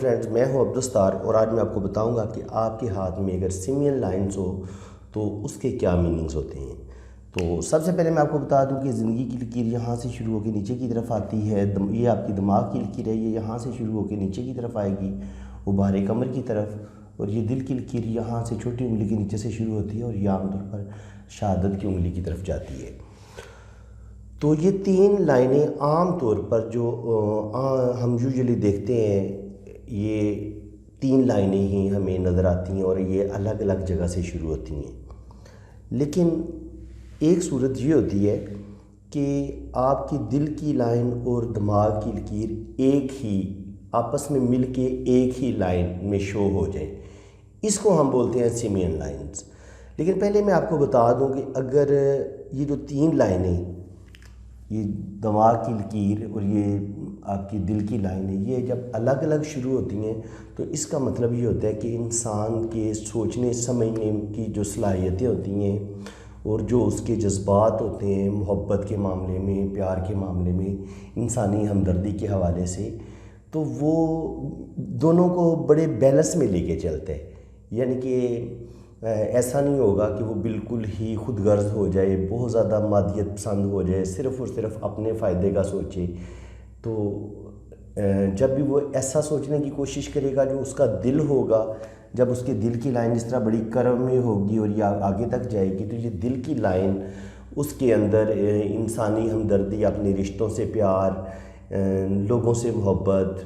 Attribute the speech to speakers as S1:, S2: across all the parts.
S1: Friends, میں ہوں عبدالستار اور آج میں آپ کو بتاؤں گا کہ آپ کے ہاتھ میں اگر سیمین لائنز ہو تو اس کے کیا میننگز ہوتے ہیں۔ تو سب سے پہلے میں آپ کو بتا دوں کہ زندگی کی لکیر یہاں سے شروع ہو کے نیچے کی طرف آتی ہے، یہ آپ کی دماغ کی لکیر ہے، یہ یہاں سے شروع ہو کے نیچے کی طرف آئے گی ابہار کمر کی طرف، اور یہ دل کی لکیر یہاں سے چھوٹی انگلی کے نیچے سے شروع ہوتی ہے اور یہ عام طور پر شہادت کی انگلی کی طرف جاتی ہے۔ تو یہ تین لائنیں عام طور پر جو ہم یوزلی دیکھتے ہیں، یہ تین لائنیں ہی ہمیں نظر آتی ہیں اور یہ الگ الگ جگہ سے شروع ہوتی ہیں۔ لیکن ایک صورت یہ ہوتی ہے کہ آپ کی دل کی لائن اور دماغ کی لکیر ایک ہی آپس میں مل کے ایک ہی لائن میں شو ہو جائیں، اس کو ہم بولتے ہیں سیمین لائنز۔ لیکن پہلے میں آپ کو بتا دوں کہ اگر یہ جو تین لائنیں، یہ دماغ کی لکیر اور یہ آپ کی دل کی لائن ہے، یہ جب الگ الگ شروع ہوتی ہیں تو اس کا مطلب یہ ہوتا ہے کہ انسان کے سوچنے سمجھنے کی جو صلاحیتیں ہوتی ہیں اور جو اس کے جذبات ہوتے ہیں محبت کے معاملے میں، پیار کے معاملے میں، انسانی ہمدردی کے حوالے سے، تو وہ دونوں کو بڑے بیلنس میں لے کے چلتے ہیں۔ یعنی کہ ایسا نہیں ہوگا کہ وہ بالکل ہی خود غرض ہو جائے، بہت زیادہ مادیت پسند ہو جائے، صرف اور صرف اپنے فائدے کا سوچے۔ تو جب بھی وہ ایسا سوچنے کی کوشش کرے گا جو اس کا دل ہوگا، جب اس کے دل کی لائن اس طرح بڑی کرو میں ہوگی اور یہ آگے تک جائے گی، تو یہ دل کی لائن اس کے اندر انسانی ہمدردی، اپنے رشتوں سے پیار، لوگوں سے محبت،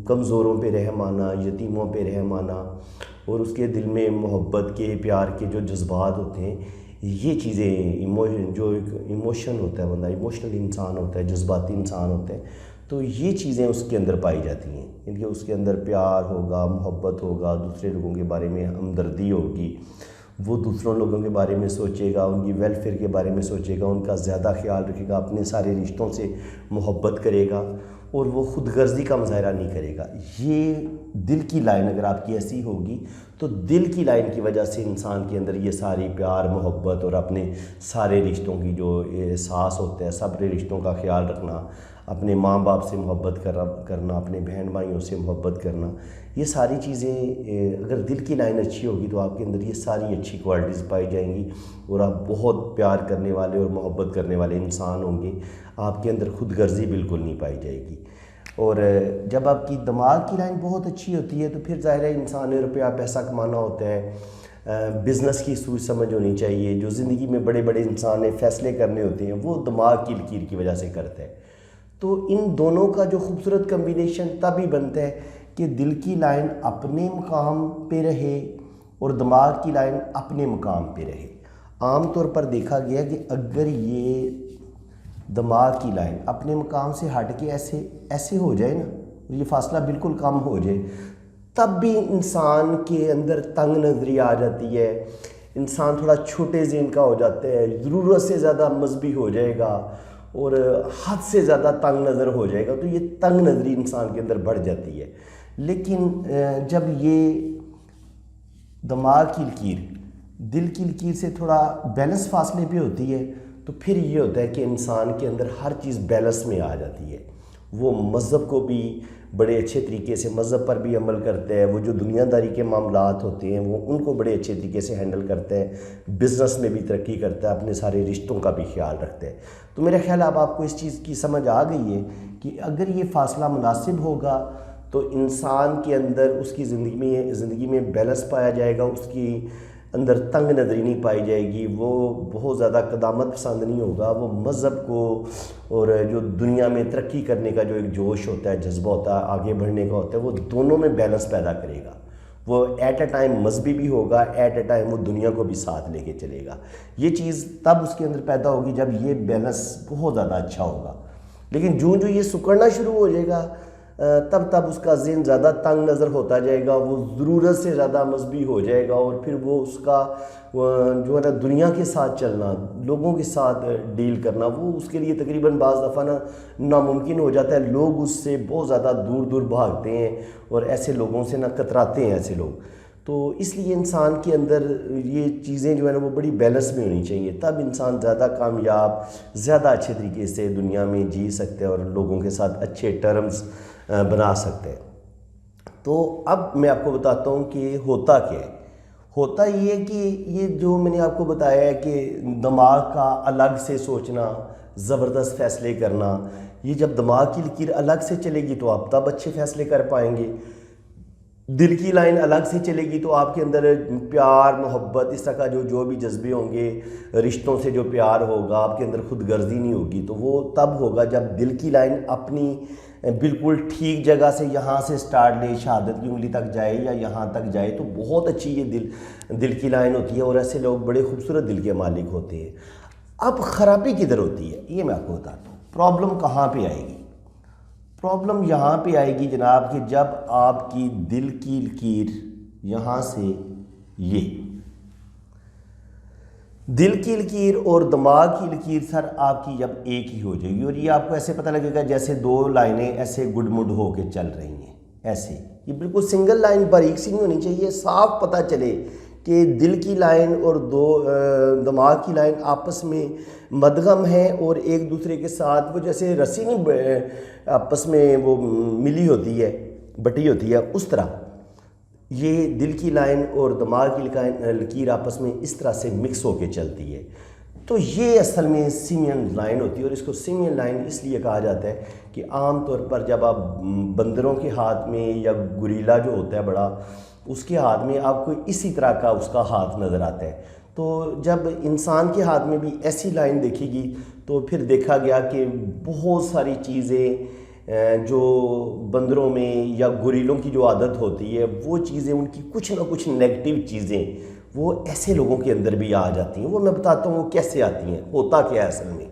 S1: کمزوروں پہ رحم آنا، یتیموں پہ رحم آنا، اور اس کے دل میں محبت کے، پیار کے جو جذبات ہوتے ہیں، یہ چیزیں جو ایک ایموشن ہوتا ہے، بندہ ایموشنل انسان ہوتا ہے، جذباتی انسان ہوتا ہے، تو یہ چیزیں اس کے اندر پائی جاتی ہیں۔ یعنی کہ اس کے اندر پیار ہوگا، محبت ہوگا، دوسرے لوگوں کے بارے میں ہمدردی ہوگی، وہ دوسروں لوگوں کے بارے میں سوچے گا، ان کی ویلفیئر کے بارے میں سوچے گا، ان کا زیادہ خیال رکھے گا، اپنے سارے رشتوں سے محبت کرے گا اور وہ خود غرضی کا مظاہرہ نہیں کرے گا۔ یہ دل کی لائن اگر آپ کی ایسی ہوگی تو دل کی لائن کی وجہ سے انسان کے اندر یہ ساری پیار، محبت اور اپنے سارے رشتوں کی جو احساس ہوتا ہے، سارے رشتوں کا خیال رکھنا، اپنے ماں باپ سے محبت کرنا، اپنے بہن بھائیوں سے محبت کرنا، یہ ساری چیزیں اگر دل کی لائن اچھی ہوگی تو آپ کے اندر یہ ساری اچھی کوالٹیز پائی جائیں گی اور آپ بہت پیار کرنے والے اور محبت کرنے والے انسان ہوں گے۔ آپ کے اندر خود غرضی بالکل نہیں پائی جائے گی۔ اور جب آپ کی دماغ کی لائن بہت اچھی ہوتی ہے تو پھر ظاہر ہے انسان نے روپیہ پیسہ کمانا ہوتا ہے، بزنس کی سوچ سمجھ ہونی چاہیے، جو زندگی میں بڑے بڑے انسان نے فیصلے کرنے ہوتے ہیں وہ دماغ کی لکیر کی وجہ سے کرتا ہے۔ تو ان دونوں کا جو خوبصورت کمبینیشن تب ہی بنتا ہے کہ دل کی لائن اپنے مقام پہ رہے اور دماغ کی لائن اپنے مقام پہ رہے۔ عام طور پر دیکھا گیا کہ اگر یہ دماغ کی لائن اپنے مقام سے ہٹ کے ایسے ہو جائے نا، اور یہ فاصلہ بالکل کم ہو جائے، تب بھی انسان کے اندر تنگ نظری آ جاتی ہے، انسان تھوڑا چھوٹے ذہن کا ہو جاتا ہے، ضرورت سے زیادہ مذہبی ہو جائے گا اور حد سے زیادہ تنگ نظر ہو جائے گا، تو یہ تنگ نظری انسان کے اندر بڑھ جاتی ہے۔ لیکن جب یہ دماغ کی لکیر دل کی لکیر سے تھوڑا بیلنس فاصلے پہ ہوتی ہے تو پھر یہ ہوتا ہے کہ انسان کے اندر ہر چیز بیلنس میں آ جاتی ہے۔ وہ مذہب کو بھی بڑے اچھے طریقے سے، مذہب پر بھی عمل کرتا ہے، وہ جو دنیا داری کے معاملات ہوتے ہیں وہ ان کو بڑے اچھے طریقے سے ہینڈل کرتا ہے، بزنس میں بھی ترقی کرتا ہے، اپنے سارے رشتوں کا بھی خیال رکھتا ہے۔ تو میرا خیال ہے اب آپ کو اس چیز کی سمجھ آ گئی ہے کہ اگر یہ فاصلہ مناسب ہوگا تو انسان کے اندر اس کی زندگی میں بیلنس پایا جائے گا، اس کی اندر تنگ نظری نہیں پائی جائے گی، وہ بہت زیادہ قدامت پسند نہیں ہوگا، وہ مذہب کو اور جو دنیا میں ترقی کرنے کا جو ایک جوش ہوتا ہے، جذبہ ہوتا ہے، آگے بڑھنے کا ہوتا ہے، وہ دونوں میں بیلنس پیدا کرے گا۔ وہ ایٹ اے ٹائم مذہبی بھی ہوگا، ایٹ اے ٹائم وہ دنیا کو بھی ساتھ لے کے چلے گا۔ یہ چیز تب اس کے اندر پیدا ہوگی جب یہ بیلنس بہت زیادہ اچھا ہوگا۔ لیکن جو یہ سکڑنا شروع ہو جائے گا تب اس کا ذہن زیادہ تنگ نظر ہوتا جائے گا، وہ ضرورت سے زیادہ مذہبی ہو جائے گا، اور پھر وہ اس کا جو ہے نا دنیا کے ساتھ چلنا، لوگوں کے ساتھ ڈیل کرنا، وہ اس کے لیے تقریباً بعض دفعہ ناممکن ہو جاتا ہے۔ لوگ اس سے بہت زیادہ دور دور بھاگتے ہیں اور ایسے لوگوں سے کتراتے ہیں ایسے لوگ۔ تو اس لیے انسان کے اندر یہ چیزیں جو ہے نا وہ بڑی بیلنس میں ہونی چاہیے، تب انسان زیادہ کامیاب، زیادہ اچھے طریقے سے دنیا میں جی سکتے ہیں اور لوگوں کے ساتھ اچھے ٹرمز بنا سکتے ہیں۔ تو اب میں آپ کو بتاتا ہوں کہ ہوتا کیا ہے۔ ہوتا یہ ہے کہ یہ جو میں نے آپ کو بتایا ہے کہ دماغ کا الگ سے سوچنا، زبردست فیصلے کرنا، یہ جب دماغ کی لکیر الگ سے چلے گی تو آپ تب اچھے فیصلے کر پائیں گے۔ دل کی لائن الگ سے چلے گی تو آپ کے اندر پیار، محبت، اس طرح کا جو بھی جذبے ہوں گے، رشتوں سے جو پیار ہوگا، آپ کے اندر خود غرضی نہیں ہوگی، تو وہ تب ہوگا جب دل کی لائن اپنی بالکل ٹھیک جگہ سے یہاں سے سٹارٹ لے، شہادت کی انگلی تک جائے یا یہاں تک جائے، تو بہت اچھی یہ دل کی لائن ہوتی ہے، اور ایسے لوگ بڑے خوبصورت دل کے مالک ہوتے ہیں۔ اب خرابی کدھر ہوتی ہے یہ میں آپ کو بتاتا ہوں۔ پرابلم کہاں پہ آئے گی؟ پرابلم یہاں پہ آئے گی جناب کہ جب آپ کی دل کی لکیر یہاں سے یہ دل کی لکیر اور دماغ کی لکیر سر آپ کی جب ایک ہی ہو جائے گی، اور یہ آپ کو ایسے پتہ لگے گا جیسے دو لائنیں ایسے گڈ مڈ ہو کے چل رہی ہیں، ایسے یہ بالکل سنگل لائن باریک سی نہیں ہونی چاہیے، صاف پتہ چلے کہ دل کی لائن اور دماغ کی لائن آپس میں مدغم ہیں اور ایک دوسرے کے ساتھ وہ جیسے رسی نہیں آپس میں وہ ملی ہوتی ہے، بٹی ہوتی ہے، اس طرح یہ دل کی لائن اور دماغ کی لکیر آپس میں اس طرح سے مکس ہو کے چلتی ہے۔ تو یہ اصل میں سیمین لائن ہوتی ہے، اور اس کو سیمین لائن اس لیے کہا جاتا ہے کہ عام طور پر جب آپ بندروں کے ہاتھ میں یا گوریلا جو ہوتا ہے بڑا، اس کے ہاتھ میں آپ کو اسی طرح کا اس کا ہاتھ نظر آتا ہے۔ تو جب انسان کے ہاتھ میں بھی ایسی لائن دیکھے گی تو پھر دیکھا گیا کہ بہت ساری چیزیں جو بندروں میں یا گوریلوں کی جو عادت ہوتی ہے، وہ چیزیں ان کی کچھ نہ کچھ نیگیٹو چیزیں وہ ایسے لوگوں کے اندر بھی آ جاتی ہیں۔ وہ میں بتاتا ہوں وہ کیسے آتی ہیں۔ ہوتا کیا ہے اصل میں؟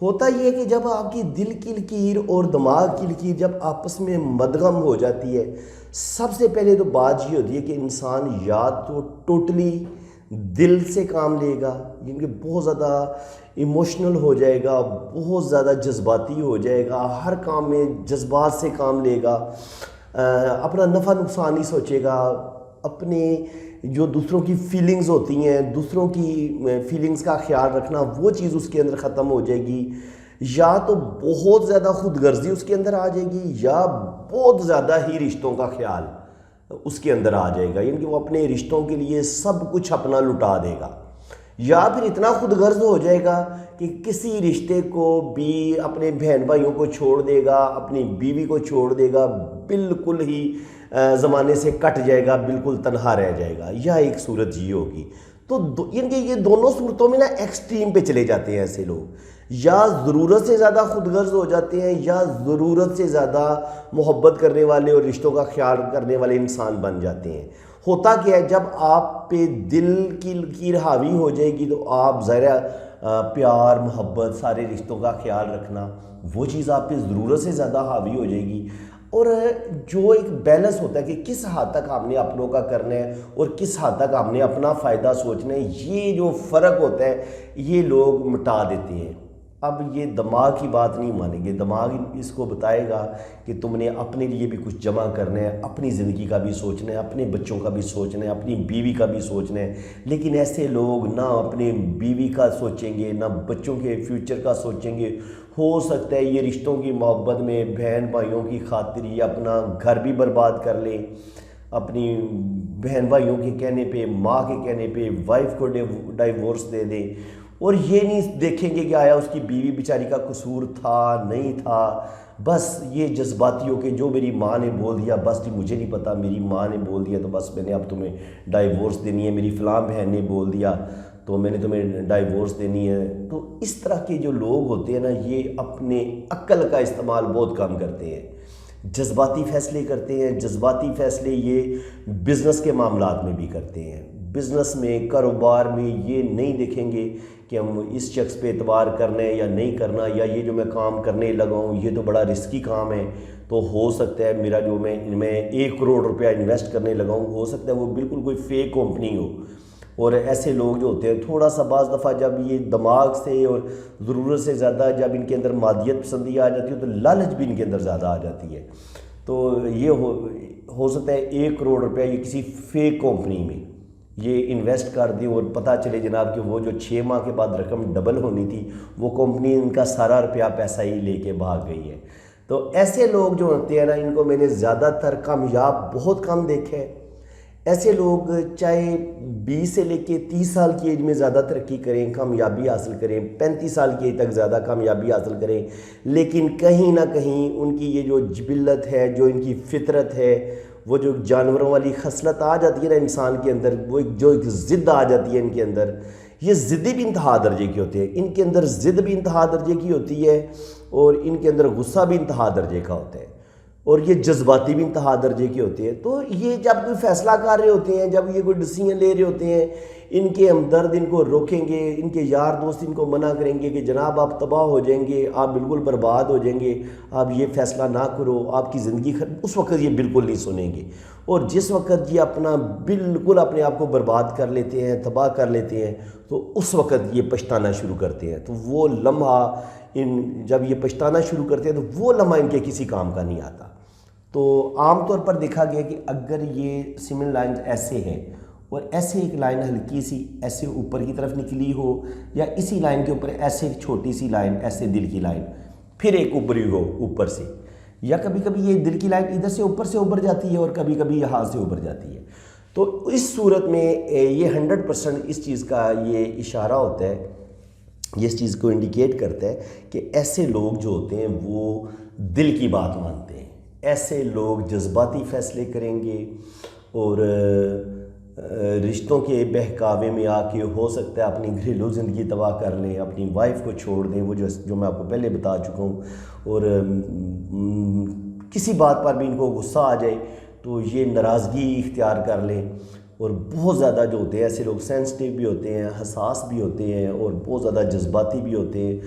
S1: ہوتا یہ ہے کہ جب آپ کی دل کی لکیر اور دماغ کی لکیر جب آپس میں مدغم ہو جاتی ہے، سب سے پہلے تو بات یہ ہوتی ہے کہ انسان یا تو ٹوٹلی دل سے کام لے گا، یعنی کہ بہت زیادہ ایموشنل ہو جائے گا، بہت زیادہ جذباتی ہو جائے گا، ہر کام میں جذبات سے کام لے گا، اپنا نفع نقصان نہیں سوچے گا، اپنے جو دوسروں کی فیلنگز ہوتی ہیں، دوسروں کی فیلنگز کا خیال رکھنا، وہ چیز اس کے اندر ختم ہو جائے گی، یا تو بہت زیادہ خود غرضی اس کے اندر آ جائے گی، یا بہت زیادہ ہی رشتوں کا خیال اس کے اندر آ جائے گا، یعنی کہ وہ اپنے رشتوں کے لیے سب کچھ اپنا لٹا دے گا، یا پھر اتنا خود غرض ہو جائے گا کہ کسی رشتے کو بھی اپنے بہن بھائیوں کو چھوڑ دے گا، اپنی بیوی کو چھوڑ دے گا، بالکل ہی زمانے سے کٹ جائے گا، بالکل تنہا رہ جائے گا، یا ایک صورت یہ ہوگی۔ تو یعنی کہ یہ دونوں صورتوں میں نا ایکسٹریم پہ چلے جاتے ہیں ایسے لوگ، یا ضرورت سے زیادہ خود غرض ہو جاتے ہیں، یا ضرورت سے زیادہ محبت کرنے والے اور رشتوں کا خیال کرنے والے انسان بن جاتے ہیں۔ ہوتا کیا ہے جب آپ پہ دل کی لکیر حاوی ہو جائے گی تو آپ ظاہر پیار، محبت، سارے رشتوں کا خیال رکھنا، وہ چیز آپ پہ ضرورت سے زیادہ حاوی ہو جائے گی، اور جو ایک بیلنس ہوتا ہے کہ کس حد تک آپ نے اپنوں کا کرنا ہے اور کس حد تک آپ نے اپنا فائدہ سوچنا ہے، یہ جو فرق ہوتا ہے یہ لوگ مٹا دیتے ہیں۔ اب یہ دماغ کی بات نہیں مانیں گے، دماغ اس کو بتائے گا کہ تم نے اپنے لیے بھی کچھ جمع کرنا ہے، اپنی زندگی کا بھی سوچنا ہے، اپنے بچوں کا بھی سوچنا ہے، اپنی بیوی کا بھی سوچنا ہے، لیکن ایسے لوگ نہ اپنے بیوی کا سوچیں گے، نہ بچوں کے فیوچر کا سوچیں گے۔ ہو سکتا ہے یہ رشتوں کی محبت میں بہن بھائیوں کی خاطر یہ اپنا گھر بھی برباد کر لیں، اپنی بہن بھائیوں کے کہنے پہ، ماں کے کہنے پہ وائف کو ڈائیورس دے دیں، اور یہ نہیں دیکھیں گے کہ آیا اس کی بیوی بیچاری کا قصور تھا نہیں تھا، بس یہ جذباتی ہو کہ جو میری ماں نے بول دیا بس جی مجھے نہیں پتا، میری ماں نے بول دیا تو بس میں نے اب تمہیں ڈائیورس دینی ہے، میری فلاں بہن نے بول دیا تو میں نے تمہیں ڈائیورس دینی ہے۔ تو اس طرح کے جو لوگ ہوتے ہیں نا، یہ اپنے عقل کا استعمال بہت کم کرتے ہیں، جذباتی فیصلے کرتے ہیں۔ جذباتی فیصلے یہ بزنس کے معاملات میں بھی کرتے ہیں، بزنس میں، کاروبار میں یہ نہیں دیکھیں گے کہ ہم اس شخص پہ اعتبار کرنا ہے یا نہیں کرنا، یا یہ جو میں کام کرنے لگا ہوں یہ تو بڑا رسکی کام ہے، تو ہو سکتا ہے میرا جو میں 1 کروڑ روپیہ انویسٹ کرنے لگا ہوں، ہو سکتا ہے وہ بالکل کوئی فیک کمپنی ہو۔ اور ایسے لوگ جو ہوتے ہیں تھوڑا سا بعض دفعہ جب یہ دماغ سے اور ضرورت سے زیادہ جب ان کے اندر مادیت پسندی آ جاتی ہے تو لالچ بھی ان کے اندر زیادہ آ جاتی ہے، تو یہ ہو سکتا ہے 1 کروڑ روپیہ یہ کسی فیک کمپنی میں یہ انویسٹ کر دیں، اور پتہ چلے جناب کہ وہ جو 6 ماہ کے بعد رقم ڈبل ہونی تھی وہ کمپنی ان کا سارا روپیہ پیسہ ہی لے کے بھاگ گئی ہے۔ تو تو ایسے لوگ جو ہوتے ہیں نا، ان کو میں نے زیادہ تر کامیاب بہت کم دیکھا ہے۔ ایسے لوگ چاہے 20 سے لے کے 30 سال کی ایج میں زیادہ ترقی کریں، کامیابی حاصل کریں، 35 سال کی ایج تک زیادہ کامیابی حاصل کریں، لیکن کہیں نہ کہیں ان کی یہ جو جبلت ہے، جو ان کی فطرت ہے، وہ جو جانوروں والی خصلت آ جاتی ہے نا انسان کے اندر، وہ جو ایک ضد آ جاتی ہے ان کے اندر، یہ ضدی بھی انتہا درجے کی ہوتے ہیں۔ ان کے اندر ضد بھی انتہا درجے کی ہوتی ہے، اور ان کے اندر غصہ بھی انتہا درجے کا ہوتا ہے، اور یہ جذباتی بھی انتہا درجے کی ہوتی ہے۔ تو یہ جب کوئی فیصلہ کر رہے ہوتے ہیں، جب یہ کوئی ڈیسیژن لے رہے ہوتے ہیں، ان کے ہمدرد ان کو روکیں گے، ان کے یار دوست ان کو منع کریں گے کہ جناب آپ تباہ ہو جائیں گے، آپ بالکل برباد ہو جائیں گے، آپ یہ فیصلہ نہ کرو، آپ کی زندگی اس وقت یہ بالکل نہیں سنیں گے۔ اور جس وقت یہ اپنا بالکل اپنے آپ کو برباد کر لیتے ہیں، تباہ کر لیتے ہیں، تو اس وقت یہ پچھتانا شروع کرتے ہیں۔ تو وہ لمحہ جب یہ پچھتانا شروع کرتے ہیں، تو وہ لمحہ ان کے کسی کام کا نہیں آتا۔ تو عام طور پر دیکھا گیا کہ اگر یہ سیمن لائنز ایسے ہیں، اور ایسے ایک لائن ہلکی سی ایسے اوپر کی طرف نکلی ہو، یا اسی لائن کے اوپر ایسے ایک چھوٹی سی لائن، ایسے دل کی لائن پھر ایک اوپری ہو اوپر سے، یا کبھی کبھی یہ دل کی لائن ادھر سے اوپر سے ابھر جاتی ہے، اور کبھی کبھی یہاں سے ابھر جاتی ہے، تو اس صورت میں یہ 100% اس چیز کا یہ اشارہ ہوتا ہے، یہ اس چیز کو انڈیکیٹ کرتا ہے کہ ایسے لوگ جو ہوتے ہیں وہ دل کی بات مانتے ہیں۔ ایسے لوگ جذباتی فیصلے کریں گے، اور رشتوں کے بہکاوے میں آ کے ہو سکتا ہے اپنی گھریلو زندگی تباہ کر لیں، اپنی وائف کو چھوڑ دیں، وہ جو میں آپ کو پہلے بتا چکا ہوں، اور کسی بات پر بھی ان کو غصہ آ جائے تو یہ ناراضگی اختیار کر لیں۔ اور بہت زیادہ جو ہوتے ہیں ایسے لوگ سینسٹیو بھی ہوتے ہیں، حساس بھی ہوتے ہیں، اور بہت زیادہ جذباتی بھی ہوتے ہیں۔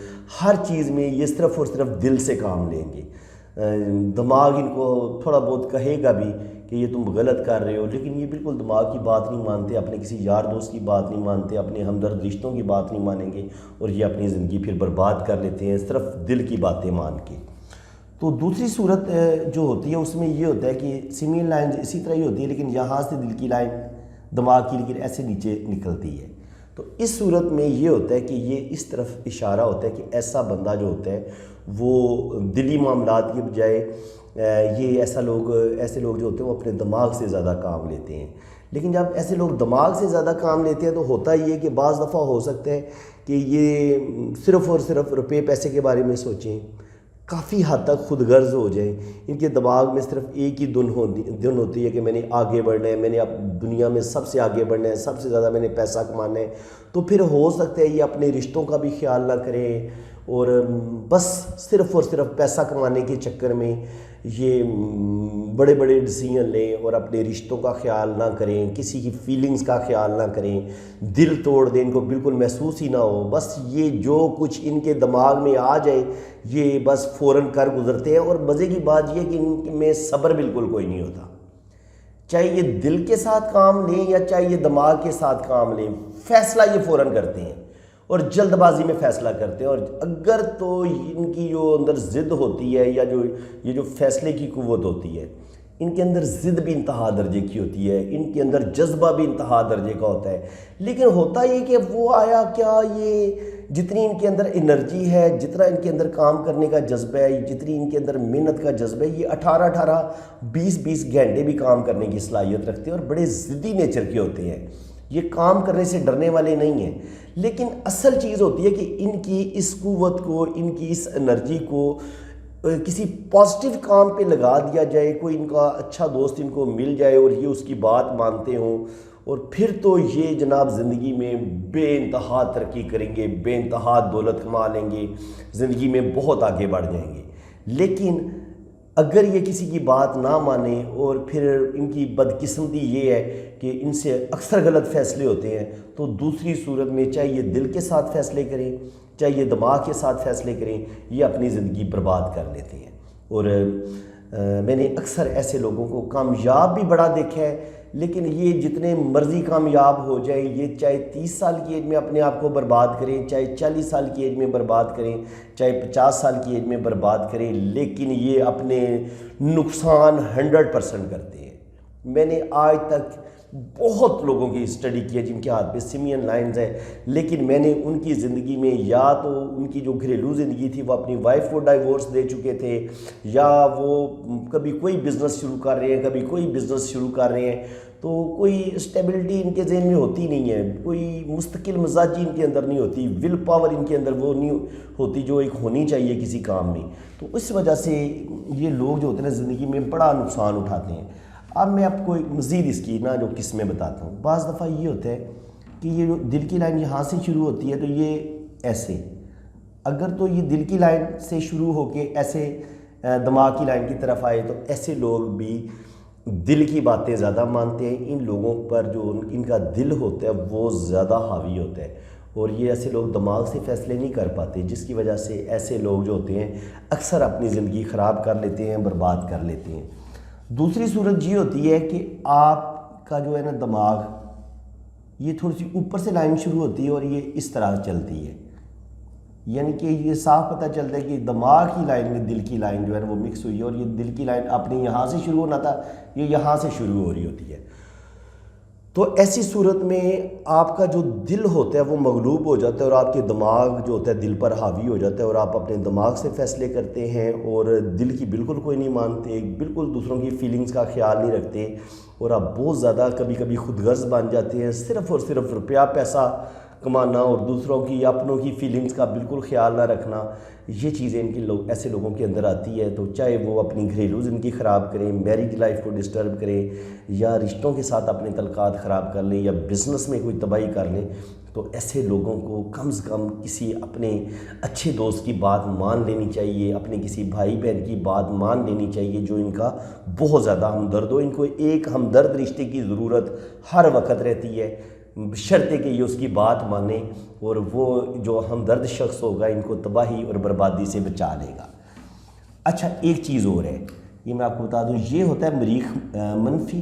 S1: ہر چیز میں یہ صرف اور صرف دل سے کام لیں گے۔ دماغ ان کو تھوڑا بہت کہے گا بھی کہ یہ تم غلط کر رہے ہو، لیکن یہ بالکل دماغ کی بات نہیں مانتے، اپنے کسی یار دوست کی بات نہیں مانتے، اپنے ہمدرد رشتوں کی بات نہیں مانیں گے، اور یہ اپنی زندگی پھر برباد کر لیتے ہیں صرف دل کی باتیں مان کے۔ تو دوسری صورت جو ہوتی ہے اس میں یہ ہوتا ہے کہ سیمین لائنز اسی طرح ہی ہوتی ہے، لیکن یہاں سے دل کی لائن دماغ کی لیکن ایسے نیچے نکلتی ہے۔ تو اس صورت میں یہ ہوتا ہے کہ یہ اس طرف اشارہ ہوتا ہے کہ ایسا بندہ جو ہوتا ہے وہ دلی معاملات کی بجائے یہ ایسے لوگ جو ہوتے ہیں وہ اپنے دماغ سے زیادہ کام لیتے ہیں۔ لیکن جب ایسے لوگ دماغ سے زیادہ کام لیتے ہیں تو ہوتا یہ ہے کہ بعض دفعہ ہو سکتا ہے کہ یہ صرف اور صرف روپے پیسے کے بارے میں سوچیں، کافی حد تک خود غرض ہو جائیں، ان کے دماغ میں صرف ایک ہی دھن ہوتی ہے کہ میں نے آگے بڑھنا ہے، میں نے اب دنیا میں سب سے آگے بڑھنا ہے، سب سے زیادہ میں نے پیسہ کمانا ہے۔ تو پھر ہو سکتا ہے یہ اپنے رشتوں کا بھی خیال نہ کریں، اور بس صرف اور صرف پیسہ کمانے کے چکر میں یہ بڑے بڑے ڈیسیژن لیں، اور اپنے رشتوں کا خیال نہ کریں، کسی کی فیلنگز کا خیال نہ کریں، دل توڑ دیں، ان کو بالکل محسوس ہی نہ ہو، بس یہ جو کچھ ان کے دماغ میں آ جائے یہ بس فوراً کر گزرتے ہیں۔ اور مزے کی بات یہ ہے کہ ان میں صبر بالکل کوئی نہیں ہوتا، چاہے یہ دل کے ساتھ کام لیں یا چاہے یہ دماغ کے ساتھ کام لیں، فیصلہ یہ فوراً کرتے ہیں اور جلد بازی میں فیصلہ کرتے ہیں۔ اور اگر تو ان کی جو اندر ضد ہوتی ہے، یا یہ جو فیصلے کی قوت ہوتی ہے، ان کے اندر ضد بھی انتہا درجے کی ہوتی ہے، ان کے اندر جذبہ بھی انتہا درجے کا ہوتا ہے، لیکن ہوتا یہ کہ وہ آیا کیا، یہ جتنی ان کے اندر انرجی ہے، جتنا ان کے اندر کام کرنے کا جذبہ ہے، جتنی ان کے اندر محنت کا جذبہ ہے، یہ 18 20 گھنٹے بھی کام کرنے کی صلاحیت رکھتے ہیں، اور بڑے ضدی نیچر کے ہوتے ہیں، یہ کام کرنے سے ڈرنے والے نہیں ہیں۔ لیکن اصل چیز ہوتی ہے کہ ان کی اس قوت کو، ان کی اس انرجی کو کسی پازیٹیو کام پہ لگا دیا جائے، کوئی ان کا اچھا دوست ان کو مل جائے اور یہ اس کی بات مانتے ہوں، اور پھر تو یہ جناب زندگی میں بے انتہا ترقی کریں گے، بے انتہا دولت کما لیں گے، زندگی میں بہت آگے بڑھ جائیں گے۔ لیکن اگر یہ کسی کی بات نہ مانیں، اور پھر ان کی بدقسمتی یہ ہے کہ ان سے اکثر غلط فیصلے ہوتے ہیں، تو دوسری صورت میں چاہے یہ دل کے ساتھ فیصلے کریں، چاہے یہ دماغ کے ساتھ فیصلے کریں، یہ اپنی زندگی برباد کر لیتے ہیں۔ اور میں نے اکثر ایسے لوگوں کو کامیاب بھی بڑا دیکھا ہے، لیکن یہ جتنے مرضی کامیاب ہو جائیں، یہ چاہے 30 سال کی ایج میں اپنے آپ کو برباد کریں، چاہے 40 سال کی ایج میں برباد کریں، چاہے 50 سال کی ایج میں برباد کریں، لیکن یہ اپنے نقصان 100% کرتے ہیں۔ میں نے آج تک بہت لوگوں کی اسٹڈی کی ہے جن کے ہاتھ پہ سیمین لائنز ہیں، لیکن میں نے ان کی زندگی میں یا تو ان کی جو گھریلو زندگی تھی وہ اپنی وائف کو ڈائیورس دے چکے تھے، یا وہ کبھی کوئی بزنس شروع کر رہے ہیں، کبھی کوئی بزنس شروع کر رہے ہیں، تو کوئی اسٹیبلٹی ان کے ذہن میں ہوتی نہیں ہے، کوئی مستقل مزاجی ان کے اندر نہیں ہوتی، ول پاور ان کے اندر وہ نہیں ہوتی جو ایک ہونی چاہیے کسی کام میں۔ تو اس وجہ سے یہ لوگ جو ہوتے ہیں زندگی میں بڑا نقصان اٹھاتے ہیں۔ اب میں آپ کو ایک مزید اس کی جو قسمیں بتاتا ہوں۔ بعض دفعہ یہ ہوتا ہے کہ یہ جو دل کی لائن یہاں سے شروع ہوتی ہے تو یہ ایسے، اگر تو یہ دل کی لائن سے شروع ہو کے ایسے دماغ کی لائن کی طرف آئے تو ایسے لوگ بھی دل کی باتیں زیادہ مانتے ہیں۔ ان لوگوں پر جو ان کا دل ہوتا ہے وہ زیادہ حاوی ہوتا ہے، اور یہ ایسے لوگ دماغ سے فیصلے نہیں کر پاتے، جس کی وجہ سے ایسے لوگ جو ہوتے ہیں اکثر اپنی زندگی خراب کر لیتے ہیں، برباد کر لیتے ہیں۔ دوسری صورت یہ ہوتی ہے کہ آپ کا جو ہے نا دماغ، یہ تھوڑی سی اوپر سے لائن شروع ہوتی ہے اور یہ اس طرح چلتی ہے، یعنی کہ یہ صاف پتہ چلتا ہے کہ دماغ کی لائن میں دل کی لائن جو ہے نا وہ مکس ہوئی ہے، اور یہ دل کی لائن اپنے یہاں سے شروع ہونا تھا، یہ یہاں سے شروع ہو رہی ہوتی ہے۔ تو ایسی صورت میں آپ کا جو دل ہوتا ہے وہ مغلوب ہو جاتا ہے، اور آپ کے دماغ جو ہوتا ہے دل پر حاوی ہو جاتا ہے، اور آپ اپنے دماغ سے فیصلے کرتے ہیں اور دل کی بالکل کوئی نہیں مانتے، بالکل دوسروں کی فیلنگز کا خیال نہیں رکھتے، اور آپ بہت زیادہ کبھی کبھی خود غرض بن جاتے ہیں، صرف اور صرف روپیہ پیسہ کمانا اور دوسروں کی اپنوں کی فیلنگز کا بالکل خیال نہ رکھنا، یہ چیزیں ان کے ایسے لوگوں کے اندر آتی ہے۔ تو چاہے وہ اپنی گھریلو زندگی خراب کریں، میریج لائف کو ڈسٹرب کریں، یا رشتوں کے ساتھ اپنے تعلقات خراب کر لیں، یا بزنس میں کوئی تباہی کر لیں، تو ایسے لوگوں کو کم سے کم کسی اپنے اچھے دوست کی بات مان لینی چاہیے، اپنے کسی بھائی بہن کی بات مان لینی چاہیے جو ان کا بہت زیادہ ہمدرد ہو۔ ان کو ایک ہمدرد رشتے کی ضرورت ہر وقت رہتی ہے، بشرطے کہ یہ اس کی بات مانے، اور وہ جو ہمدرد شخص ہوگا ان کو تباہی اور بربادی سے بچا لے گا۔ اچھا، ایک چیز اور ہے، یہ میں آپ کو بتا دوں، یہ ہوتا ہے مریخ منفی،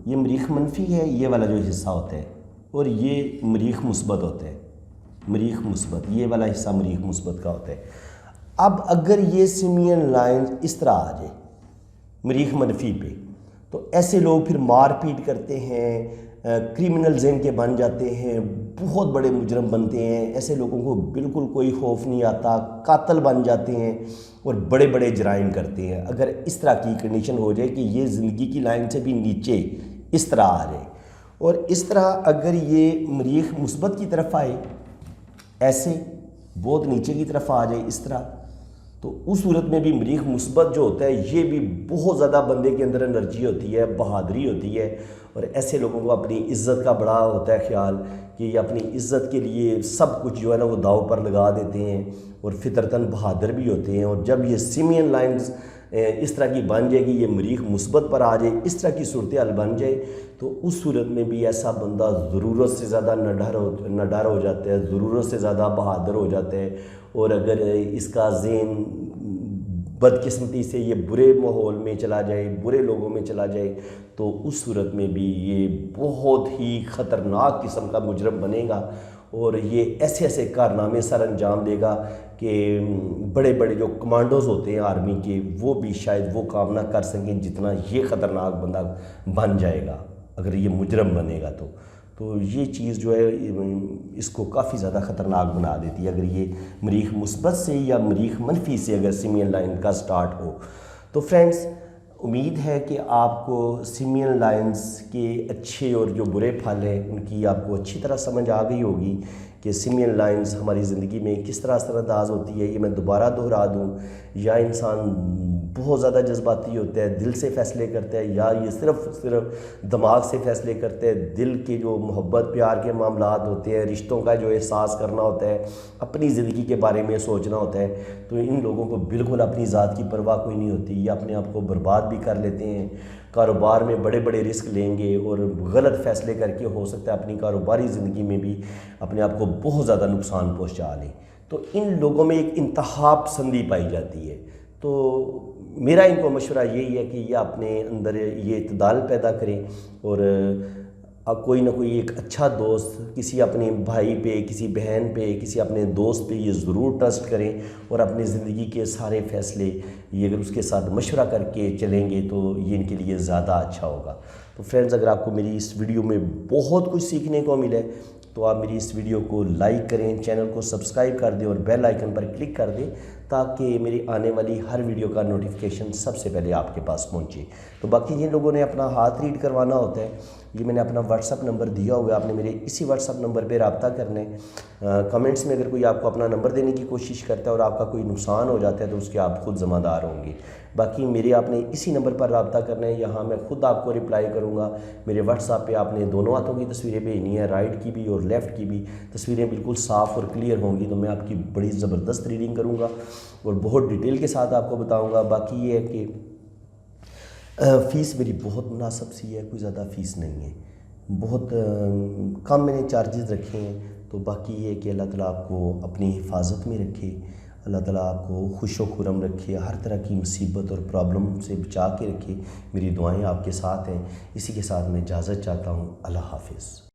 S1: یہ مریخ منفی ہے یہ والا جو حصہ ہوتا ہے، اور یہ مریخ مثبت ہوتا ہے، مریخ مثبت، یہ والا حصہ مریخ مثبت کا ہوتا ہے۔ اب اگر یہ سیمین لائن اس طرح آ جائے مریخ منفی پہ، تو ایسے لوگ پھر مار پیٹ کرتے ہیں، کرمنل ذہن کے بن جاتے ہیں، بہت بڑے مجرم بنتے ہیں، ایسے لوگوں کو بالکل کوئی خوف نہیں آتا، قاتل بن جاتے ہیں اور بڑے بڑے جرائم کرتے ہیں۔ اگر اس طرح کی کنڈیشن ہو جائے کہ یہ زندگی کی لائن سے بھی نیچے اس طرح آ جائے، اور اس طرح اگر یہ مریخ مثبت کی طرف آئے، ایسے بہت نیچے کی طرف آ جائے اس طرح، تو اس صورت میں بھی مریخ مثبت جو ہوتا ہے یہ بھی بہت زیادہ بندے کے اندر انرجی ہوتی ہے، بہادری ہوتی ہے، اور ایسے لوگوں کو اپنی عزت کا بڑا ہوتا ہے خیال کہ یہ اپنی عزت کے لیے سب کچھ جو ہے نا وہ داؤ پر لگا دیتے ہیں، اور فطرتاً بہادر بھی ہوتے ہیں۔ اور جب یہ سیمین لائنز اس طرح کی بن جائے گی، یہ مریخ مثبت پر آ جائے، اس طرح کی صورتحال بن جائے، تو اس صورت میں بھی ایسا بندہ ضرورت سے زیادہ نڈر ہو جاتا ہے، ضرورت سے زیادہ بہادر ہو جاتا ہے، اور اگر اس کا ذہن بدقسمتی سے یہ برے ماحول میں چلا جائے، برے لوگوں میں چلا جائے، تو اس صورت میں بھی یہ بہت ہی خطرناک قسم کا مجرم بنے گا، اور یہ ایسے ایسے کارنامے سر انجام دے گا کہ بڑے بڑے جو کمانڈوز ہوتے ہیں آرمی کے، وہ بھی شاید وہ کام نہ کر سکیں جتنا یہ خطرناک بندہ بن جائے گا اگر یہ مجرم بنے گا۔ تو یہ چیز جو ہے اس کو کافی زیادہ خطرناک بنا دیتی ہے اگر یہ مریخ مثبت سے یا مریخ منفی سے اگر سیمین لائن کا سٹارٹ ہو۔ تو فرینڈز، امید ہے کہ آپ کو سیمین لائنز کے اچھے اور جو برے پھل ہیں ان کی آپ کو اچھی طرح سمجھ آ گئی ہوگی کہ سیمین لائنز ہماری زندگی میں کس طرح اثر انداز ہوتی ہے۔ یہ میں دوبارہ دہرا دوں، یا انسان بہت زیادہ جذباتی ہوتا ہے، دل سے فیصلے کرتا ہے، یا یہ صرف دماغ سے فیصلے کرتے ہیں، دل کے جو محبت پیار کے معاملات ہوتے ہیں، رشتوں کا جو احساس کرنا ہوتا ہے، اپنی زندگی کے بارے میں سوچنا ہوتا ہے، تو ان لوگوں کو بالکل اپنی ذات کی پرواہ کوئی نہیں ہوتی، یہ اپنے آپ کو برباد بھی کر لیتے ہیں، کاروبار میں بڑے بڑے رسک لیں گے اور غلط فیصلے کر کے ہو سکتا ہے اپنی کاروباری زندگی میں بھی اپنے آپ کو بہت زیادہ نقصان پہنچا لیں۔ تو ان لوگوں میں ایک انتہا پسندی پائی جاتی ہے۔ تو میرا ان کو مشورہ یہی ہے کہ یہ اپنے اندر یہ اعتدال پیدا کریں اور اب کوئی نہ کوئی ایک اچھا دوست کسی اپنے بھائی پہ، کسی بہن پہ، کسی اپنے دوست پہ یہ ضرور ٹرسٹ کریں، اور اپنی زندگی کے سارے فیصلے یہ اگر اس کے ساتھ مشورہ کر کے چلیں گے تو یہ ان کے لیے زیادہ اچھا ہوگا۔ تو فرینڈز، اگر آپ کو میری اس ویڈیو میں بہت کچھ سیکھنے کو ملے تو آپ میری اس ویڈیو کو لائک کریں، چینل کو سبسکرائب کر دیں اور بیل آئیکن پر کلک کر دیں تاکہ میری آنے والی ہر ویڈیو کا نوٹیفیکیشن سب سے پہلے آپ کے پاس پہنچے۔ تو باقی جن لوگوں نے اپنا ہاتھ ریڈ کروانا ہوتا ہے، یہ میں نے اپنا واٹس ایپ نمبر دیا ہوا ہے، آپ نے میرے اسی واٹس ایپ نمبر پہ رابطہ کرنا ہے۔ کمنٹس میں اگر کوئی آپ کو اپنا نمبر دینے کی کوشش کرتا ہے اور آپ کا کوئی نقصان ہو جاتا ہے تو اس کے آپ خود ذمہ دار ہوں گے۔ باقی میرے آپ نے اسی نمبر پر رابطہ کرنا ہے، یہاں میں خود آپ کو رپلائی کروں گا۔ میرے واٹس ایپ پہ آپ نے دونوں ہاتھوں کی تصویریں بھیجنی ہیں، رائٹ کی بھی اور لیفٹ کی بھی۔ تصویریں بالکل صاف اور کلیئر ہوں گی تو میں آپ کی بڑی زبردست ریڈنگ کروں گا اور بہت ڈیٹیل کے ساتھ آپ کو بتاؤں گا۔ باقی یہ ہے کہ فیس میری بہت مناسب سی ہے، کوئی زیادہ فیس نہیں ہے، بہت کم میں نے چارجز رکھے ہیں۔ تو باقی یہ ہے کہ اللہ تعالیٰ آپ کو اپنی حفاظت میں رکھے، اللہ تعالیٰ آپ کو خوش و خرم رکھے، ہر طرح کی مصیبت اور پرابلم سے بچا کے رکھے۔ میری دعائیں آپ کے ساتھ ہیں۔ اسی کے ساتھ میں اجازت چاہتا ہوں۔ اللہ حافظ۔